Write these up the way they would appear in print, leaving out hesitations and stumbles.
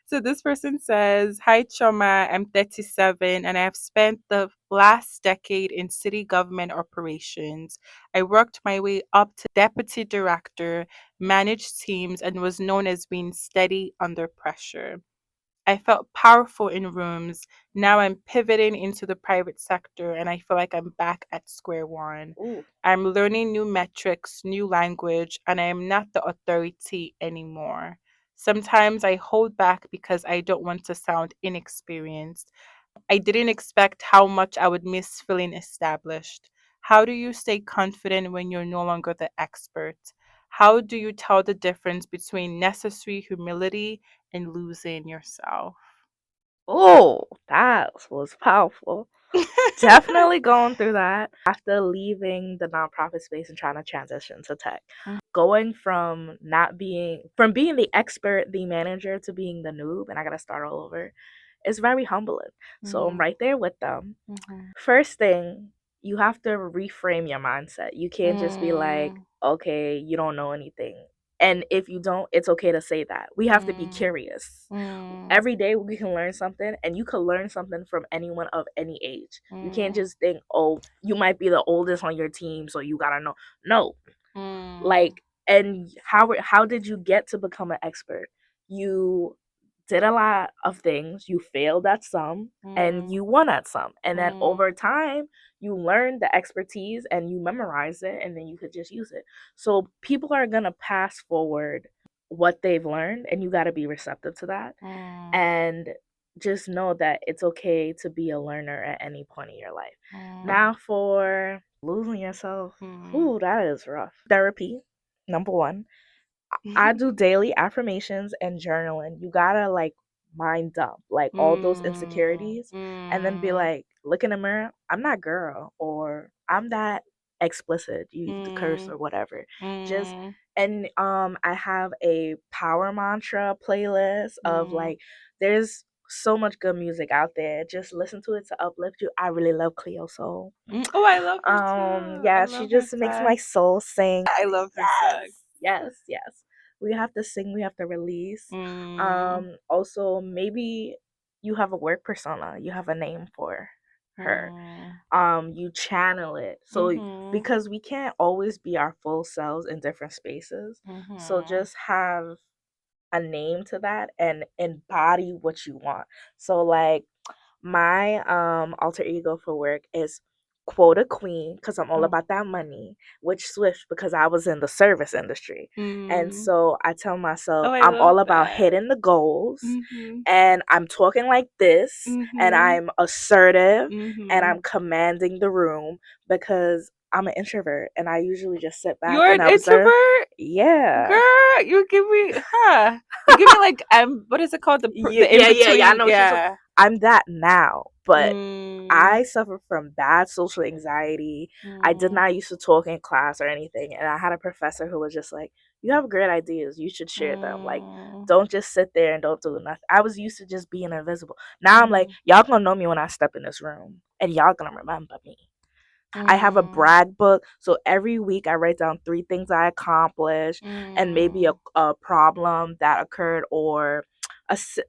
So this person says, "Hi Choma, I'm 37 and I have spent the last decade in city government operations. I worked my way up to deputy director, managed teams, and was known as being steady under pressure. I felt powerful in rooms. Now I'm pivoting into the private sector and I feel like I'm back at square one. Ooh. I'm learning new metrics, new language, and I am not the authority anymore. Sometimes I hold back because I don't want to sound inexperienced. I didn't expect how much I would miss feeling established. How do you stay confident when you're no longer the expert? How do you tell the difference between necessary humility and losing yourself?" Oh, that was powerful. Definitely going through that after leaving the nonprofit space and trying to transition to tech. Going from not being from being the expert, the manager to being the noob and I gotta start all over is very humbling. So I'm Mhm, right there with them. mhm, First thing, you have to reframe your mindset. You can't just be like, mm, okay, you don't know anything. And if you don't, it's okay to say that. We have to be mm, curious. mm, Every day we can learn something, and you can learn something from anyone of any age. You can't mm, just think, oh, you might be the oldest on your team, so you gotta know. No, mm, like, and how did you get to become an expert? You did a lot of things, you failed at some and mm, you won at some, and then mm, over time you learned the expertise and you memorize it and then you could just use it. So people are going to pass forward what they've learned and you got to be receptive to that, mm, and just know that it's okay to be a learner at any point in your life. mm, Now for losing yourself, mm. ooh, that is rough. Therapy, number one. I do daily affirmations and journaling. You gotta like mind dump like all those Mm, insecurities and then be mm, like, look in the mirror, I'm that girl or I'm that explicit, you the curse mm, or whatever. Just mm, and I have a power mantra playlist of mm, like there's so much good music out there. Just listen to it to uplift you. I really love Cleo Soul. mm. Oh, I love her too. I Yeah, she love her just makes my sex. soul sing. I love her sex. Yes. We have to sing, we have to release. Mm, Also maybe you have a work persona, you have a name for her. mm, You channel it. So mhm, because we can't always be our full selves in different spaces. So mhm, just have a name to that and embody what you want. So like my alter ego for work is quota queen because I'm all oh, about that money, which switched because I was in the service industry. And mm. so I tell Oh, myself I I'm love all about that. hitting the goals Mhm, and I'm talking like this and mhm, I'm assertive and mhm. I'm commanding the room because I'm an introvert and I usually just sit back You're and an observe. introvert? Yeah. Girl, you give me huh. You give me like what is it called? The in Yeah. I between, know what you're talking. yeah. I'm that now, but Mm, I suffer from bad social anxiety. I did mm, not used to talk in class or anything. And I had a professor who was just like, you have great ideas. You should share them. Like, mm, don't just sit there and don't do nothing. I was used to just being invisible. Now I'm like, mm, y'all gonna know me when I step in this room and y'all gonna remember me. I have a mm, brag book. So every week I write down 3 things I accomplished and maybe mm, a problem that occurred or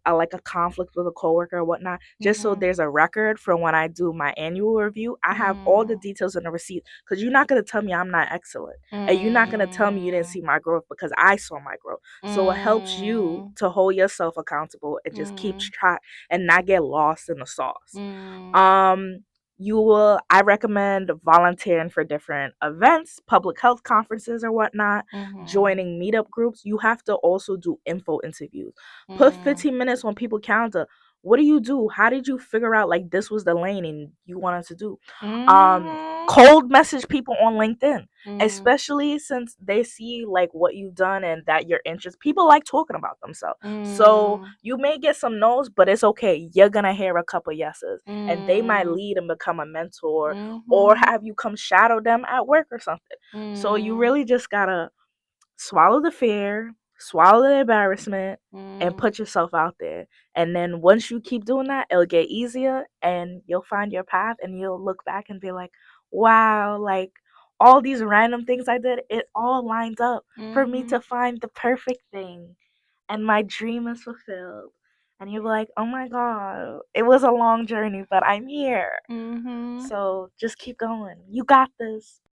like a conflict with a coworker or whatnot, just so mhm, there's a record for when I do my annual review. I have all the mm, details in the receipt because you're not going to tell me I'm not excellent. And you're not going to tell me you didn't mm, see my growth because I saw my growth. So it helps you mm, to hold yourself accountable and just keep mm, track and not get lost in the sauce. mm, Um, I recommend volunteering for different events, public health conferences or whatnot, mhm, joining meetup groups. You have to also do info interviews. Put mm, 15 minutes on people calendar. What do you do? How did you figure out like this was the lane and you wanted to do? Um, mhm, Cold message people on LinkedIn, mm, especially since they see like what you've done and that your interest. People like talking about themselves. So mm, you may get some no's, but it's okay. You're gonna hear a couple yeses and they might mm, lead and become a mentor or mhm, have you come shadow them at work or something. So you mm, really just gotta swallow the fear, swallow the embarrassment, and mm, put yourself out there. And then once you keep doing that, it'll get easier and you'll find your path and you'll look back and be like, wow, like all these random things I did, it all lines up for me mhm. to find the perfect thing. And my dream is fulfilled. and you're like, oh my God, it was a long journey, but I'm here. Mhm. So just keep going. You got this.